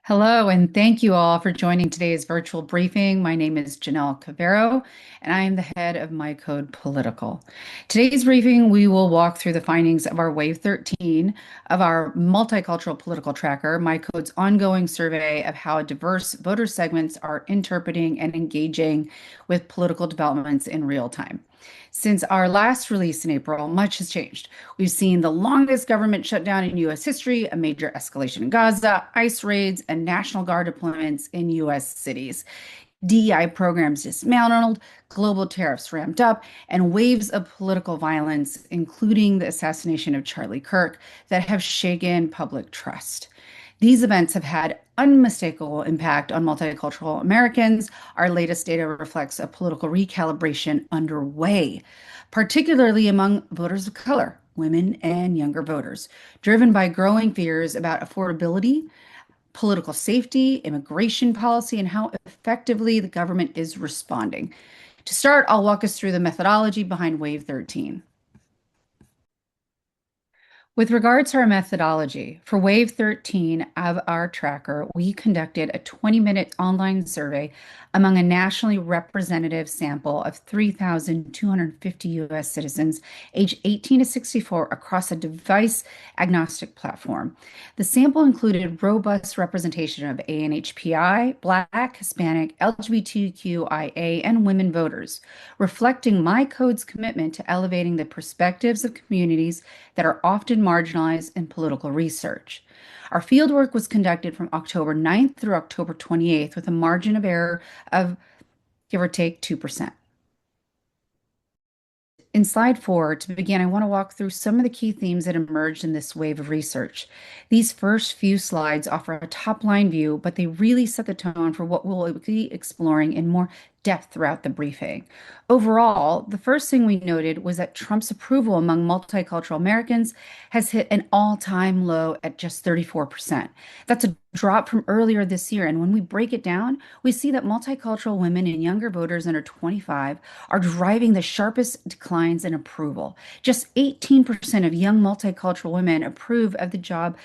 Hello, and thank you all for joining today's virtual briefing. My name is Janelle Cavero, and I am the head of My Code Political. Today's briefing, we will walk through the findings of our Wave 13 of our Multicultural Political Tracker, My Code's ongoing survey of how diverse voter segments are interpreting and engaging with political developments in real time. Since our last release in April, much has changed. We've seen the longest government shutdown in U.S. history, a major escalation in Gaza, ICE raids, and National Guard deployments in U.S. cities. DEI programs dismantled, global tariffs ramped up, and waves of political violence, including the assassination of Charlie Kirk, that have shaken public trust. These events have had unmistakable impact on multicultural Americans. Our latest data reflects a political recalibration underway, particularly among voters of color, women, and younger voters, driven by growing fears about affordability, political safety, immigration policy, and how effectively the government is responding. To start, I'll walk us through the methodology behind Wave 13. With regards to our methodology, for Wave 13 of our tracker, we conducted a 20-minute online survey among a nationally representative sample of 3,250 U.S. citizens aged 18 to 64 across a device-agnostic platform. The sample included robust representation of ANHPI, Black, Hispanic, LGBTQIA, and women voters, reflecting My Code's commitment to elevating the perspectives of communities that are often marginalized in political research. Our fieldwork was conducted from October 9th through October 28th with a margin of error of give or take 2%. In slide 4, to begin, I want to walk through some of the key themes that emerged in this wave of research. These first few slides offer a top-line view, but they really set the tone for what we'll be exploring in more depth throughout the briefing. Overall, the first thing we noted was that Trump's approval among multicultural Americans has hit an all-time low at just 34%. That's a drop from earlier this year, and when we break it down, we see that multicultural women and younger voters under 25 are driving the sharpest declines in approval. Just 18% of young multicultural women approve of the job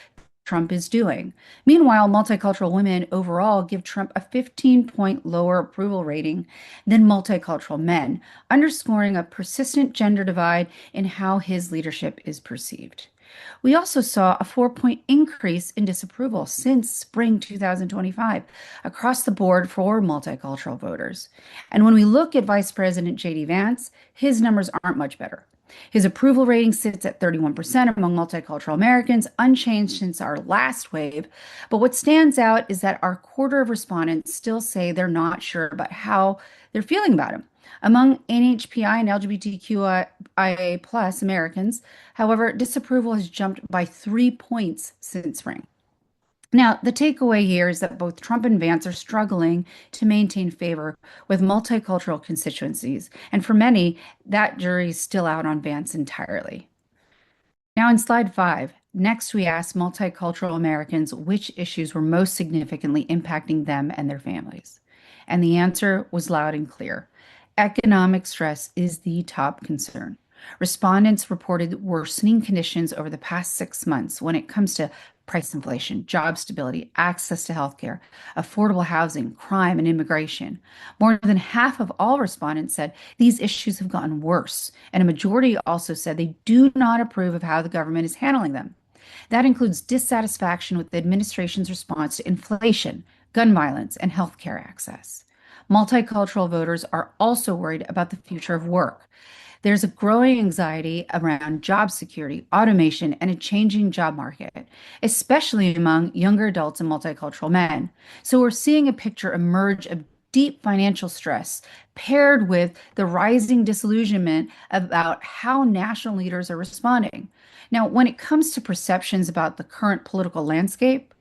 Trump is doing. Meanwhile, multicultural women overall give Trump a 15-point lower approval rating than multicultural men, underscoring a persistent gender divide in how his leadership is perceived. We also saw a 4-point increase in disapproval since spring 2025 across the board for multicultural voters. And when we look at Vice President J.D. Vance, his numbers aren't much better. His approval rating sits at 31% among multicultural Americans, unchanged since our last wave. But what stands out is that our quarter of respondents still say they're not sure about how they're feeling about him. Among NHPI and LGBTQIA plus Americans, however, disapproval has jumped by 3 points since spring. Now, the takeaway here is that both Trump and Vance are struggling to maintain favor with multicultural constituencies, and for many, that jury is still out on Vance entirely. Now, in slide 5, next we asked multicultural Americans which issues were most significantly impacting them and their families. And the answer was loud and clear. Economic stress is the top concern. Respondents reported worsening conditions over the past 6 months when it comes to price inflation, job stability, access to healthcare, affordable housing, crime, and immigration. More than half of all respondents said these issues have gotten worse, and a majority also said they do not approve of how the government is handling them. That includes dissatisfaction with the administration's response to inflation, gun violence, and healthcare access. Multicultural voters are also worried about the future of work. There's a growing anxiety around job security, automation, and a changing job market, especially among younger adults and multicultural men. So we're seeing a picture emerge of deep financial stress paired with the rising disillusionment about how national leaders are responding. Now, when it comes to perceptions about the current political landscape,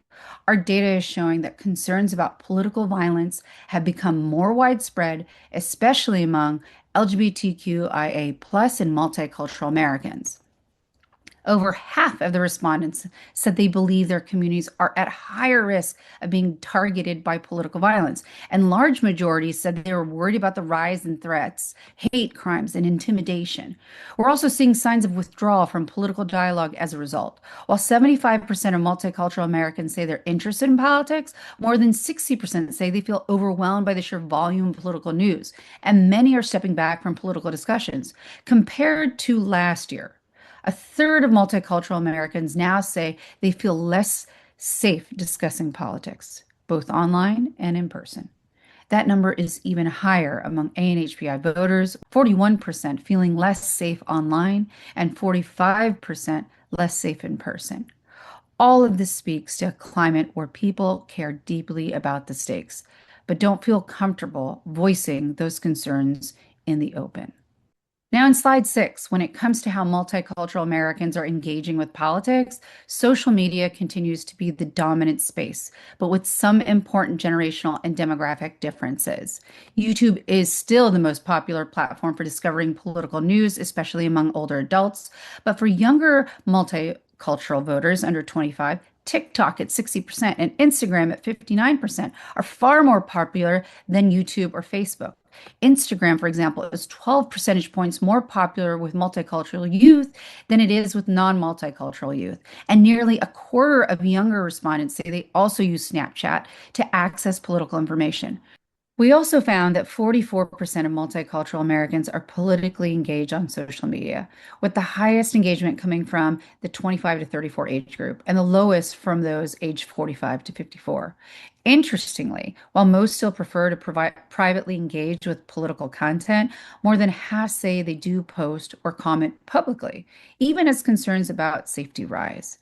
our data is showing that concerns about political violence have become more widespread, especially among LGBTQIA plus and multicultural Americans. Over half of the respondents said they believe their communities are at higher risk of being targeted by political violence. And large majorities said they were worried about the rise in threats, hate crimes, and intimidation. We're also seeing signs of withdrawal from political dialogue as a result. While 75% of multicultural Americans say they're interested in politics, more than 60% say they feel overwhelmed by the sheer volume of political news. And many are stepping back from political discussions. Compared to last year, a third of multicultural Americans now say they feel less safe discussing politics, both online and in person. That number is even higher among ANHPI voters, 41% feeling less safe online and 45% less safe in person. All of this speaks to a climate where people care deeply about the stakes, but don't feel comfortable voicing those concerns in the open. Now, in slide 6, when it comes to how multicultural Americans are engaging with politics, social media continues to be the dominant space, but with some important generational and demographic differences. YouTube is still the most popular platform for discovering political news, especially among older adults. But for younger multicultural voters under 25, TikTok at 60% and Instagram at 59% are far more popular than YouTube or Facebook. Instagram, for example, is 12 percentage points more popular with multicultural youth than it is with non-multicultural youth. And nearly a quarter of younger respondents say they also use Snapchat to access political information. We also found that 44% of multicultural Americans are politically engaged on social media, with the highest engagement coming from the 25 to 34 age group and the lowest from those aged 45 to 54. Interestingly, while most still prefer to privately engage with political content, more than half say they do post or comment publicly, even as concerns about safety rise.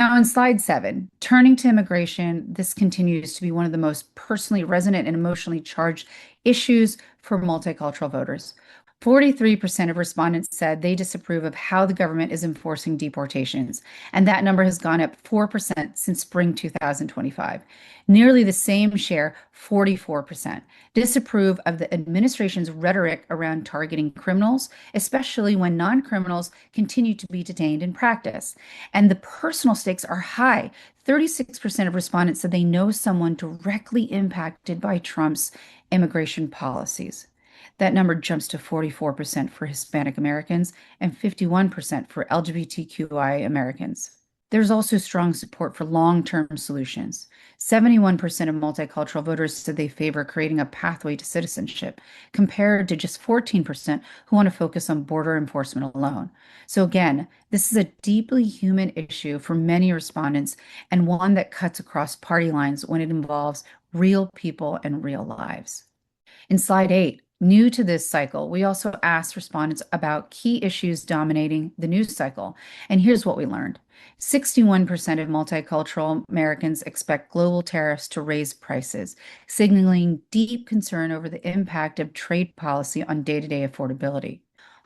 Now, on slide 7, turning to immigration, this continues to be one of the most personally resonant and emotionally charged issues for multicultural voters. 43% of respondents said they disapprove of how the government is enforcing deportations, and that number has gone up 4% since spring 2025. Nearly the same share, 44%, disapprove of the administration's rhetoric around targeting criminals, especially when non-criminals continue to be detained in practice. And the personal stakes are high. 36% of respondents said they know someone directly impacted by Trump's immigration policies. That number jumps to 44% for Hispanic Americans and 51% for LGBTQI Americans. There's also strong support for long-term solutions. 71% of multicultural voters said they favor creating a pathway to citizenship, compared to just 14% who want to focus on border enforcement alone. So again, this is a deeply human issue for many respondents and one that cuts across party lines when it involves real people and real lives. In slide 8, new to this cycle, we also asked respondents about key issues dominating the news cycle. And here's what we learned. 61% of multicultural Americans expect global tariffs to raise prices, signaling deep concern over the impact of trade policy on day-to-day affordability.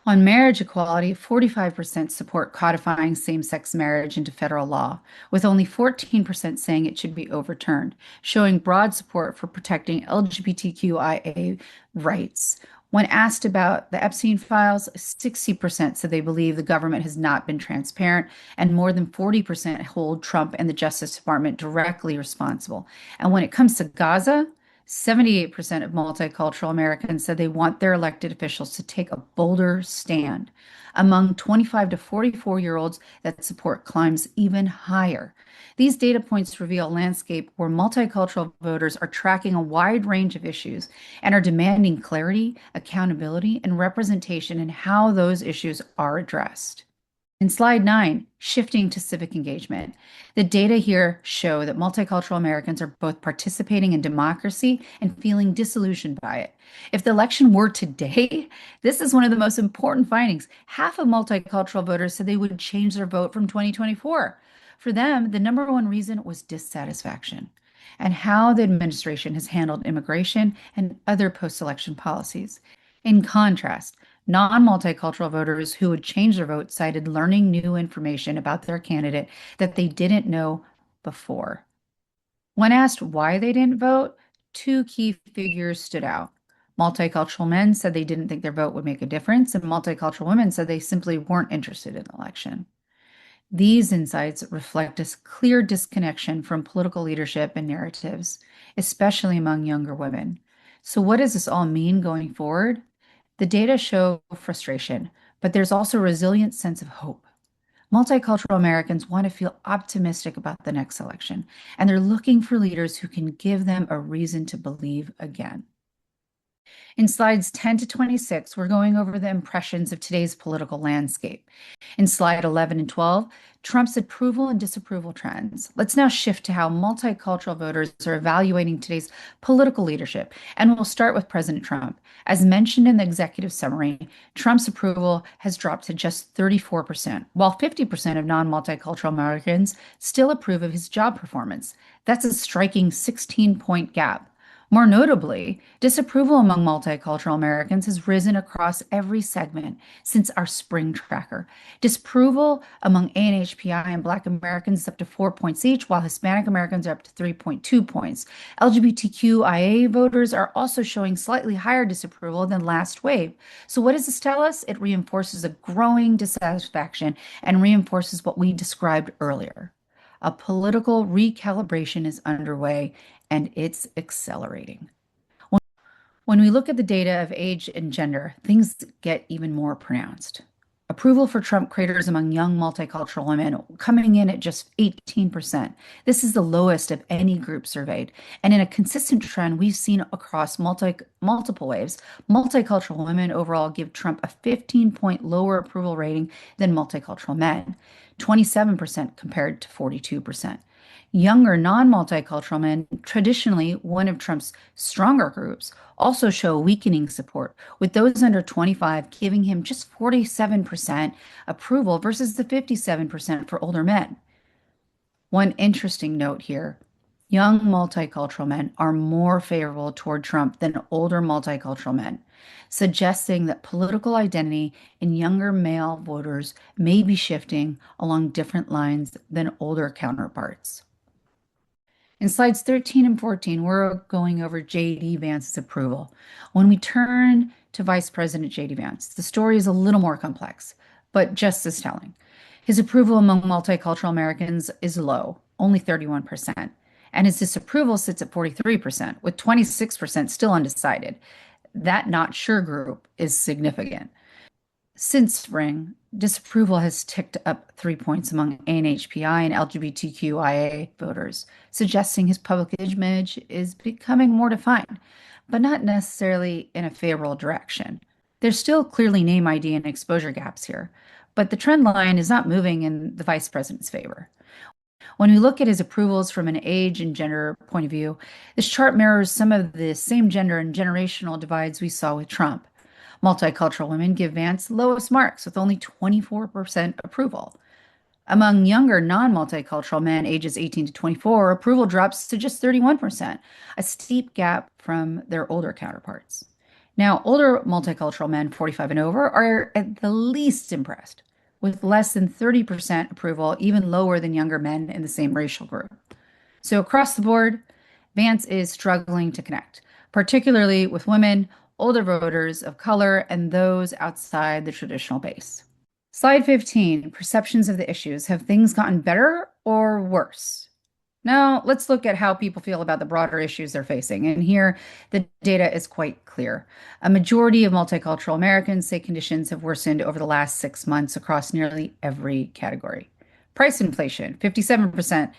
On marriage equality, 45% support codifying same-sex marriage into federal law, with only 14% saying it should be overturned, showing broad support for protecting LGBTQIA rights. When asked about the Epstein files, 60% said they believe the government has not been transparent, and more than 40% hold Trump and the Justice Department directly responsible. And when it comes to Gaza, 78% of multicultural Americans said they want their elected officials to take a bolder stand. Among 25 to 44-year-olds, that support climbs even higher. These data points reveal a landscape where multicultural voters are tracking a wide range of issues and are demanding clarity, accountability, and representation in how those issues are addressed. In slide 9, shifting to civic engagement, the data here show that multicultural Americans are both participating in democracy and feeling disillusioned by it. If the election were today, this is one of the most important findings. Half of multicultural voters said they would change their vote from 2024. For them, the number one reason was dissatisfaction and how the administration has handled immigration and other post-election policies. In contrast, non-multicultural voters who would change their vote cited learning new information about their candidate that they didn't know before. When asked why they didn't vote, two key figures stood out. Multicultural men said they didn't think their vote would make a difference, and multicultural women said they simply weren't interested in the election. These insights reflect a clear disconnection from political leadership and narratives, especially among younger women. So, what does this all mean going forward? The data show frustration, but there's also a resilient sense of hope. Multicultural Americans want to feel optimistic about the next election, and they're looking for leaders who can give them a reason to believe again. In slides 10 to 26, we're going over the impressions of today's political landscape. In slide 11 and 12, Trump's approval and disapproval trends. Let's now shift to how multicultural voters are evaluating today's political leadership. And we'll start with President Trump. As mentioned in the executive summary, Trump's approval has dropped to just 34%, while 50% of non multicultural Americans still approve of his job performance. That's a striking 16-point gap. More notably, disapproval among multicultural Americans has risen across every segment since our spring tracker. Disapproval among ANHPI and Black Americans is up to 4 points each, while Hispanic Americans are up to 3.2 points. LGBTQIA voters are also showing slightly higher disapproval than last wave. So, what does this tell us? It reinforces a growing dissatisfaction and reinforces what we described earlier. A political recalibration is underway and it's accelerating. When we look at the data of age and gender, things get even more pronounced. Approval for Trump craters among young multicultural women coming in at just 18%. This is the lowest of any group surveyed. And in a consistent trend we've seen across multiple waves, multicultural women overall give Trump a 15-point lower approval rating than multicultural men, 27% compared to 42%. Younger non-multicultural men, traditionally one of Trump's stronger groups, also show weakening support, with those under 25 giving him just 47% approval versus the 57% for older men. One interesting note here, young multicultural men are more favorable toward Trump than older multicultural men, suggesting that political identity in younger male voters may be shifting along different lines than older counterparts. In slides 13 and 14, we're going over J.D. Vance's approval. When we turn to Vice President J.D. Vance, the story is a little more complex, but just as telling. His approval among multicultural Americans is low, only 31%, and his disapproval sits at 43%, with 26% still undecided. That not sure group is significant. Since spring, disapproval has ticked up 3 points among ANHPI and LGBTQIA voters, suggesting his public image is becoming more defined, but not necessarily in a favorable direction. There's still clearly name ID and exposure gaps here, but the trend line is not moving in the vice president's favor. When we look at his approvals from an age and gender point of view, this chart mirrors some of the same gender and generational divides we saw with Trump. Multicultural women give Vance lowest marks with only 24% approval. Among younger non-multicultural men ages 18 to 24, approval drops to just 31%, a steep gap from their older counterparts. Now, older multicultural men 45 and over are at the least impressed, with less than 30% approval, even lower than younger men in the same racial group. So across the board, Vance is struggling to connect, particularly with women, older voters of color, and those outside the traditional base. Slide 15, perceptions of the issues. Have things gotten better or worse? Now, let's look at how people feel about the broader issues they're facing. And here, the data is quite clear. A majority of multicultural Americans say conditions have worsened over the last 6 months across nearly every category. Price inflation, 57%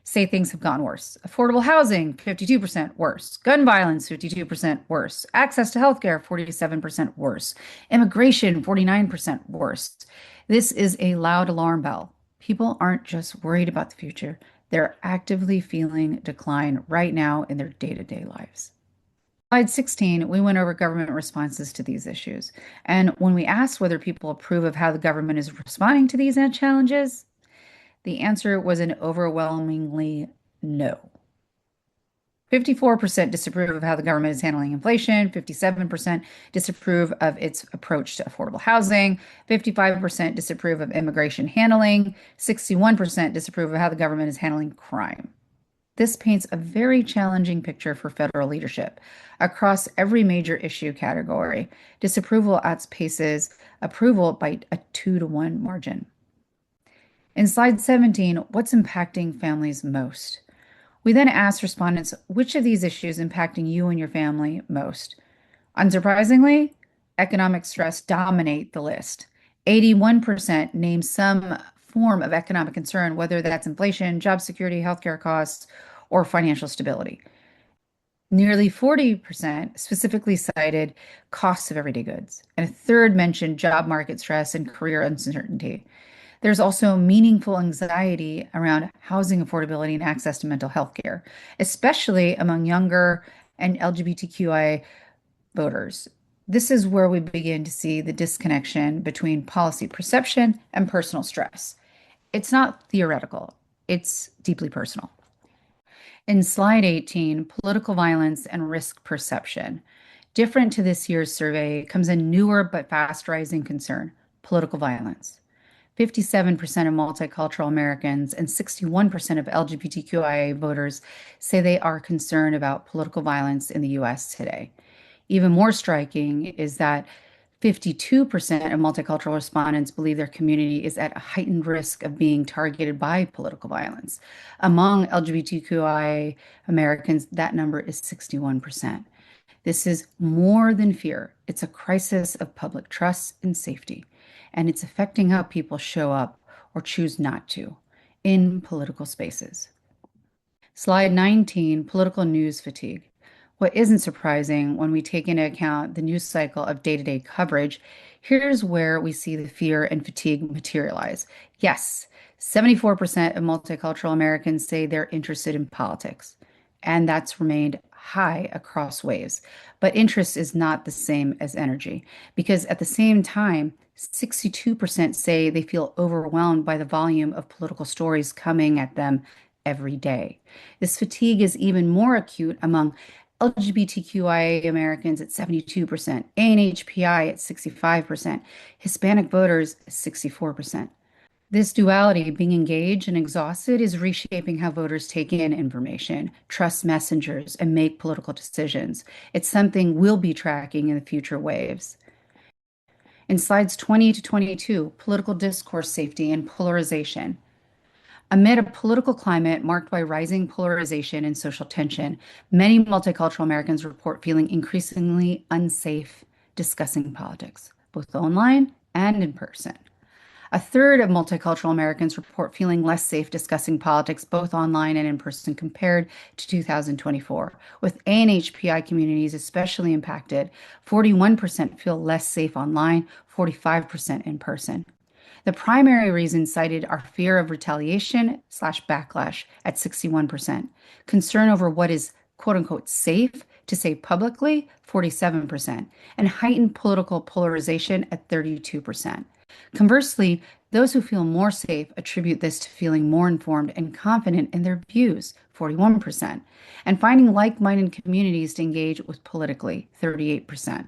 say things have gotten worse. Affordable housing, 52% worse. Gun violence, 52% worse. Access to healthcare, 47% worse. Immigration, 49% worse. This is a loud alarm bell. People aren't just worried about the future. They're actively feeling decline right now in their day-to-day lives. Slide 16, we went over government responses to these issues. And when we asked whether people approve of how the government is responding to these challenges, the answer was an overwhelmingly no. 54% disapprove of how the government is handling inflation, 57% disapprove of its approach to affordable housing, 55% disapprove of immigration handling, 61% disapprove of how the government is handling crime. This paints a very challenging picture for federal leadership. Across every major issue category, disapproval outpaces approval by a 2-to-1 margin. In slide 17, what's impacting families most? We then asked respondents which of these issues impacting you and your family most. Unsurprisingly, economic stress dominate the list. 81% name some form of economic concern, whether that's inflation, job security, healthcare costs, or financial stability. Nearly 40% specifically cited costs of everyday goods, and a third mentioned job market stress and career uncertainty. There's also meaningful anxiety around housing affordability and access to mental health care, especially among younger and LGBTQI voters. This is where we begin to see the disconnection between policy perception and personal stress. It's not theoretical, it's deeply personal. In slide 18, political violence and risk perception. Different to this year's survey comes a newer but fast rising concern: political violence. 57% of multicultural Americans and 61% of LGBTQIA voters say they are concerned about political violence in the US today. Even more striking is that 52% of multicultural respondents believe their community is at a heightened risk of being targeted by political violence. Among LGBTQIA Americans, that number is 61%. This is more than fear. It's a crisis of public trust and safety, and it's affecting how people show up or choose not to in political spaces. Slide 19, political news fatigue. What isn't surprising when we take into account the news cycle of day-to-day coverage, here's where we see the fear and fatigue materialize. Yes, 74% of multicultural Americans say they're interested in politics, and that's remained high across waves. But interest is not the same as energy, because at the same time, 62% say they feel overwhelmed by the volume of political stories coming at them every day. This fatigue is even more acute among LGBTQIA Americans at 72%, ANHPI at 65%, Hispanic voters 64%. This duality, being engaged and exhausted, is reshaping how voters take in information, trust messengers, and make political decisions. It's something we'll be tracking in the future waves. In slides 20 to 22, political discourse safety and polarization. Amid a political climate marked by rising polarization and social tension, many multicultural Americans report feeling increasingly unsafe discussing politics, both online and in person. A third of multicultural Americans report feeling less safe discussing politics both online and in person compared to 2024, with ANHPI communities especially impacted. 41% feel less safe online, 45% in person. The primary reasons cited are fear of retaliation/backlash at 61%, concern over what is quote unquote safe to say publicly, 47%, and heightened political polarization at 32%. Conversely, those who feel more safe attribute this to feeling more informed and confident in their views, 41%, and finding like-minded communities to engage with politically, 38%.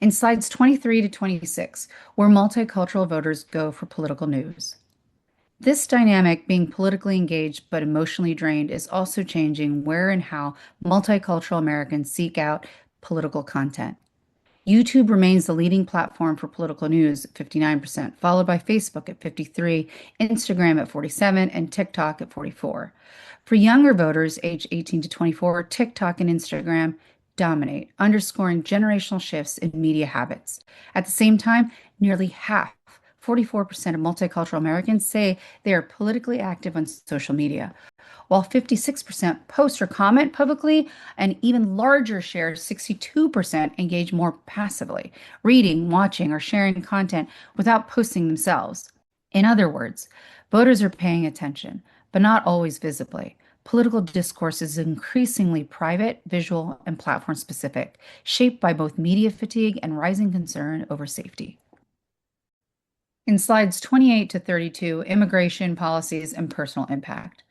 In slides 23 to 26, where multicultural voters go for political news. This dynamic, being politically engaged but emotionally drained, is also changing where and how multicultural Americans seek out political content. YouTube remains the leading platform for political news at 59%, followed by Facebook at 53%, Instagram at 47%, and TikTok at 44%. For younger voters aged 18 to 24, TikTok and Instagram dominate, underscoring generational shifts in media habits. At the same time, nearly half, 44% of multicultural Americans say they are politically active on social media, while 56% post or comment publicly, and even larger share, 62%, engage more passively, reading, watching, or sharing content without posting themselves. In other words, voters are paying attention, but not always visibly. Political discourse is increasingly private, visual, and platform specific, shaped by both media fatigue and rising concern over safety. In slides 28 to 32, immigration policies and personal impact.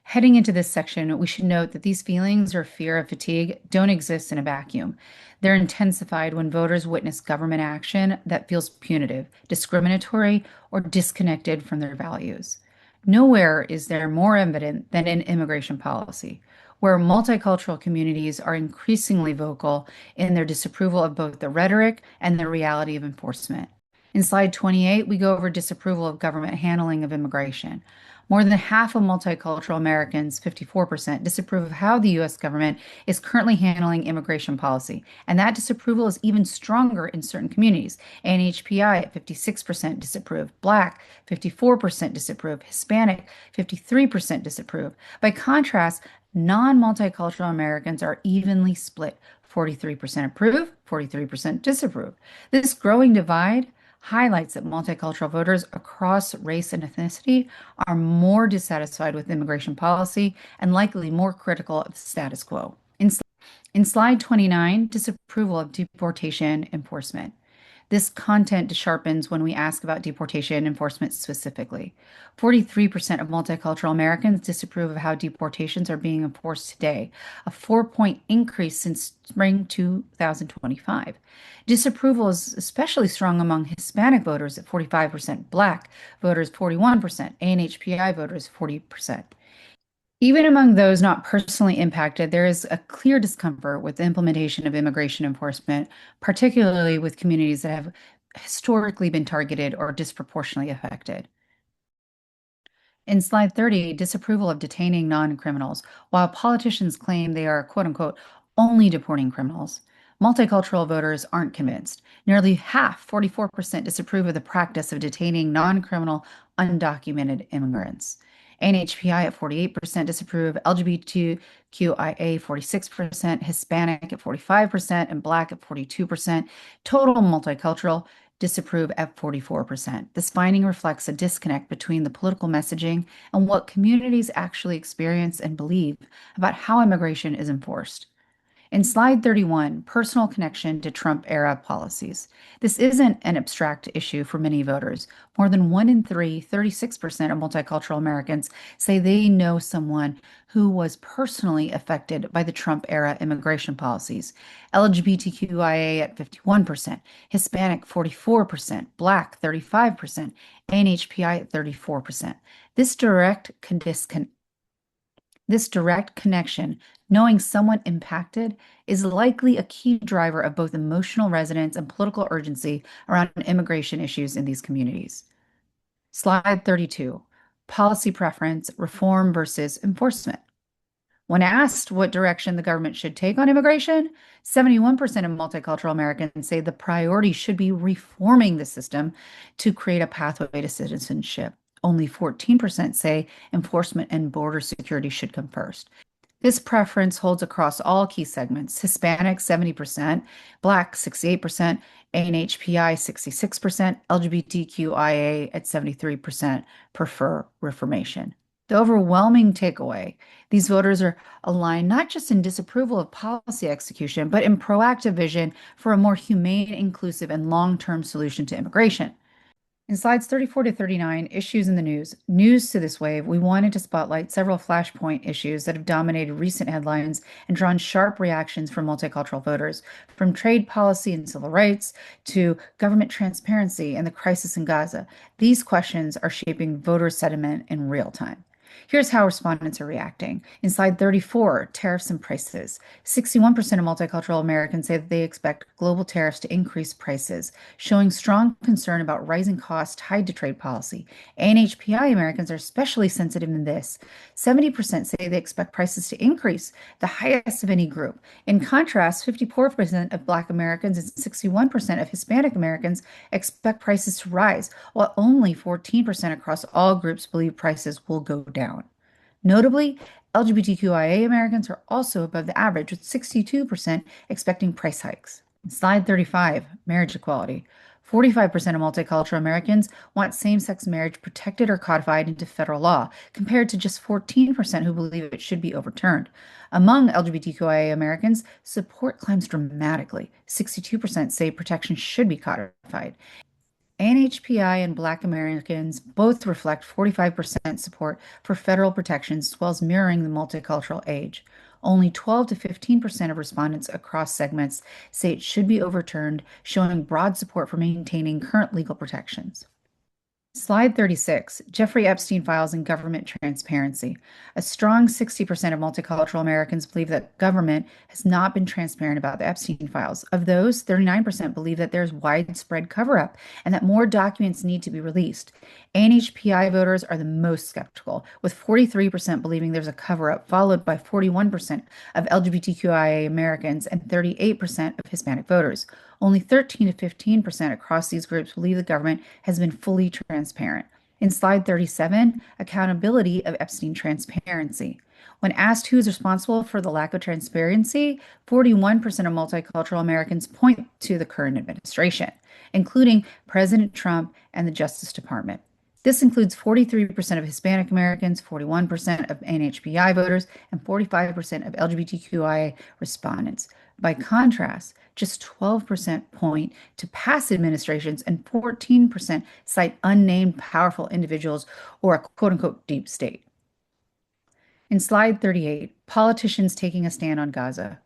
Heading into this section, we should note that these feelings or fear of fatigue don't exist in a vacuum. They're intensified when voters witness government action that feels punitive, discriminatory, or disconnected from their values. Nowhere is there more evident than in immigration policy, where multicultural communities are increasingly vocal in their disapproval of both the rhetoric and the reality of enforcement. In slide 28, we go over disapproval of government handling of immigration. More than half of multicultural Americans, 54%, disapprove of how the U.S. government is currently handling immigration policy. And that disapproval is even stronger in certain communities. NHPI at 56% disapprove, Black 54% disapprove, Hispanic 53% disapprove. By contrast, non-multicultural Americans are evenly split. 43% approve, 43% disapprove. This growing divide highlights that multicultural voters across race and ethnicity are more dissatisfied with immigration policy and likely more critical of the status quo. In slide 29, disapproval of deportation enforcement. This content sharpens when we ask about deportation enforcement specifically. 43% of multicultural Americans disapprove of how deportations are being enforced today, a 4-point increase since spring 2025. Disapproval is especially strong among Hispanic voters at 45%, Black voters 41%, ANHPI voters 40%. Even among those not personally impacted, there is a clear discomfort with the implementation of immigration enforcement, particularly with communities that have historically been targeted or disproportionately affected. In slide 30, disapproval of detaining non-criminals. While politicians claim they are, quote unquote, only deporting criminals, multicultural voters aren't convinced. Nearly half, 44%, disapprove of the practice of detaining non-criminal, undocumented immigrants. NHPI at 48% disapprove, LGBTQIA 46%, Hispanic at 45%, and Black at 42%. Total multicultural disapprove at 44%. This finding reflects a disconnect between the political messaging and what communities actually experience and believe about how immigration is enforced. In slide 31, personal connection to Trump era policies. This isn't an abstract issue for many voters. More than 1 in 3, 36% of multicultural Americans say they know someone who was personally affected by the Trump era immigration policies. LGBTQIA at 51%, Hispanic 44%, Black 35%, NHPI at 34%. This direct connection, knowing someone impacted, is likely a key driver of both emotional resonance and political urgency around immigration issues in these communities. Slide 32, policy preference, reform versus enforcement. When asked what direction the government should take on immigration, 71% of multicultural Americans say the priority should be reforming the system to create a pathway to citizenship. Only 14% say enforcement and border security should come first. This preference holds across all key segments: Hispanic 70%, Black 68%, ANHPI 66%, LGBTQIA at 73% prefer reformation. The overwhelming takeaway: these voters are aligned not just in disapproval of policy execution, but in proactive vision for a more humane, inclusive, and long-term solution to immigration. In slides 34 to 39, issues in the news to this wave, we wanted to spotlight several flashpoint issues that have dominated recent headlines and drawn sharp reactions from multicultural voters, from trade policy and civil rights to government transparency and the crisis in Gaza. These questions are shaping voter sentiment in real time. Here's how respondents are reacting. In slide 34, tariffs and prices. 61% of multicultural Americans say that they expect global tariffs to increase prices, showing strong concern about rising costs tied to trade policy. ANHPI Americans are especially sensitive in this. 70% say they expect prices to increase, the highest of any group. In contrast, 54% of Black Americans and 61% of Hispanic Americans expect prices to rise, while only 14% across all groups believe prices will go down. Notably, LGBTQIA Americans are also above the average, with 62% expecting price hikes. Slide 35, marriage equality. 45% of multicultural Americans want same-sex marriage protected or codified into federal law, compared to just 14% who believe it should be overturned. Among LGBTQIA Americans, support climbs dramatically. 62% say protection should be codified. NHPI and Black Americans both reflect 45% support for federal protections, as well as mirroring the multicultural age. Only 12 to 15% of respondents across segments say it should be overturned, showing broad support for maintaining current legal protections. Slide 36, Jeffrey Epstein files and government transparency. A strong 60% of multicultural Americans believe that government has not been transparent about the Epstein files. Of those, 39% believe that there's widespread cover up and that more documents need to be released. NHPI voters are the most skeptical, with 43% believing there's a cover up, followed by 41% of LGBTQIA Americans and 38% of Hispanic voters. Only 13 to 15% across these groups believe the government has been fully transparent. In slide 37, accountability of Epstein transparency. When asked who is responsible for the lack of transparency, 41% of multicultural Americans point to the current administration, including President Trump and the Justice Department. This includes 43% of Hispanic Americans, 41% of NHBI voters, and 45% of LGBTQIA respondents. By contrast, just 12% point to past administrations and 14% cite unnamed powerful individuals or a quote unquote deep state. In slide 38, politicians taking a stand on Gaza.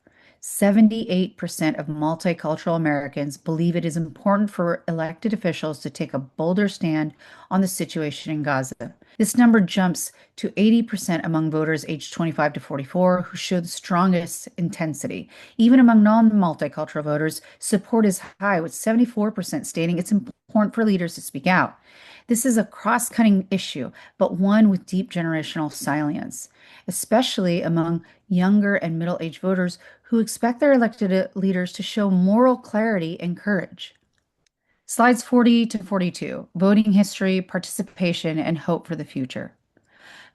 78% of multicultural Americans believe it is important for elected officials to take a bolder stand on the situation in Gaza. This number jumps to 80% among voters aged 25 to 44, who show the strongest intensity. Even among non-multicultural voters, support is high, with 74% stating it's important for leaders to speak out. This is a cross-cutting issue, but one with deep generational salience, especially among younger and middle-aged voters who expect their elected leaders to show moral clarity and courage. Slides 40 to 42, voting history, participation, and hope for the future.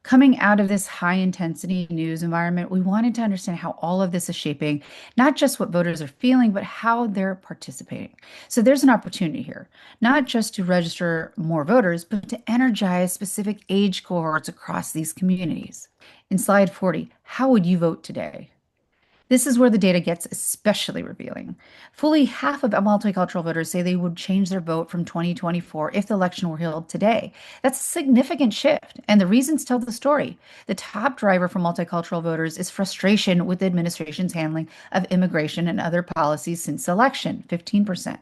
Coming out of this high intensity news environment, we wanted to understand how all of this is shaping not just what voters are feeling, but how they're participating. So there's an opportunity here, not just to register more voters, but to energize specific age cohorts across these communities. In slide 40, how would you vote today? This is where the data gets especially revealing. Fully half of multicultural voters say they would change their vote from 2024 if the election were held today. That's a significant shift, and the reasons tell the story. The top driver for multicultural voters is frustration with the administration's handling of immigration and other policies since the election, 15%.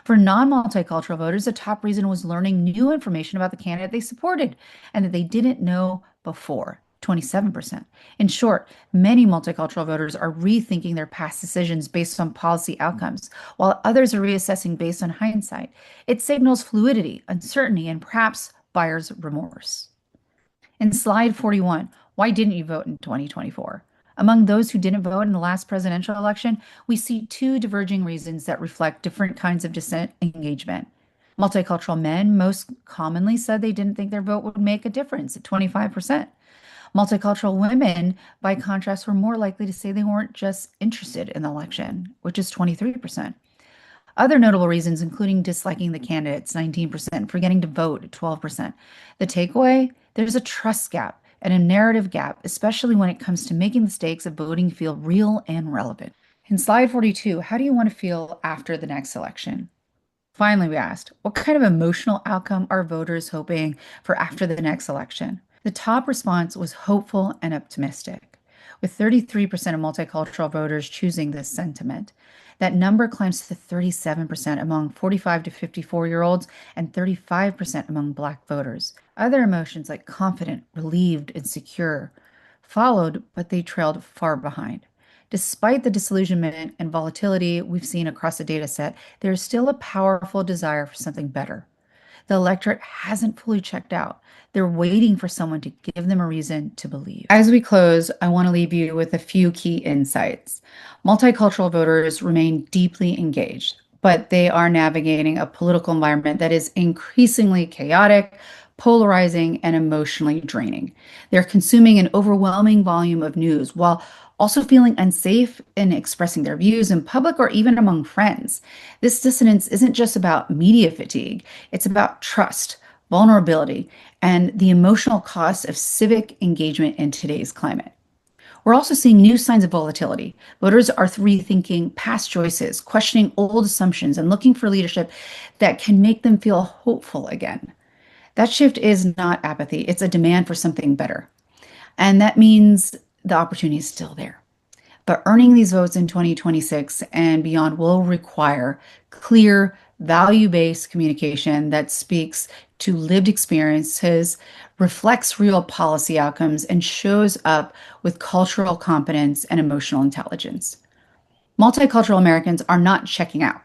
For non-multicultural voters, the top reason was learning new information about the candidate they supported and that they didn't know before. 27%. In short, many multicultural voters are rethinking their past decisions based on policy outcomes, while others are reassessing based on hindsight. It signals fluidity, uncertainty, and perhaps buyer's remorse. In slide 41, why didn't you vote in 2024? Among those who didn't vote in the last presidential election, we see two diverging reasons that reflect different kinds of dissent engagement. Multicultural men most commonly said they didn't think their vote would make a difference at 25%. Multicultural women, by contrast, were more likely to say they weren't just interested in the election, which is 23%. Other notable reasons, including disliking the candidates, 19%, forgetting to vote, 12%. The takeaway, there's a trust gap and a narrative gap, especially when it comes to making the stakes of voting feel real and relevant. In slide 42, how do you want to feel after the next election? Finally, we asked, what kind of emotional outcome are voters hoping for after the next election? The top response was hopeful and optimistic, with 33% of multicultural voters choosing this sentiment. That number climbs to 37% among 45 to 54-year-olds and 35% among Black voters. Other emotions like confident, relieved, and secure followed, but they trailed far behind. Despite the disillusionment and volatility we've seen across the data set, there is still a powerful desire for something better. The electorate hasn't fully checked out. They're waiting for someone to give them a reason to believe. As we close, I want to leave you with a few key insights. Multicultural voters remain deeply engaged, but they are navigating a political environment that is increasingly chaotic, polarizing, and emotionally draining. They're consuming an overwhelming volume of news while also feeling unsafe in expressing their views in public or even among friends. This dissonance isn't just about media fatigue, it's about trust, vulnerability, and the emotional cost of civic engagement in today's climate. We're also seeing new signs of volatility. Voters are rethinking past choices, questioning old assumptions, and looking for leadership that can make them feel hopeful again. That shift is not apathy, it's a demand for something better. And that means the opportunity is still there. But earning these votes in 2026 and beyond will require clear, value-based communication that speaks to lived experiences, reflects real policy outcomes, and shows up with cultural competence and emotional intelligence. Multicultural Americans are not checking out.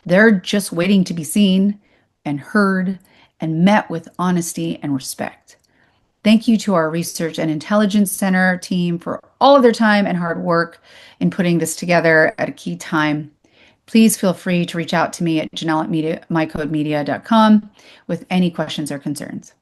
They're just waiting to be seen and heard and met with honesty and respect. Thank you to our Research and Intelligence Center team for all of their time and hard work in putting this together at a key time. Please feel free to reach out to me at janelle@mycodemedia.com with any questions or concerns.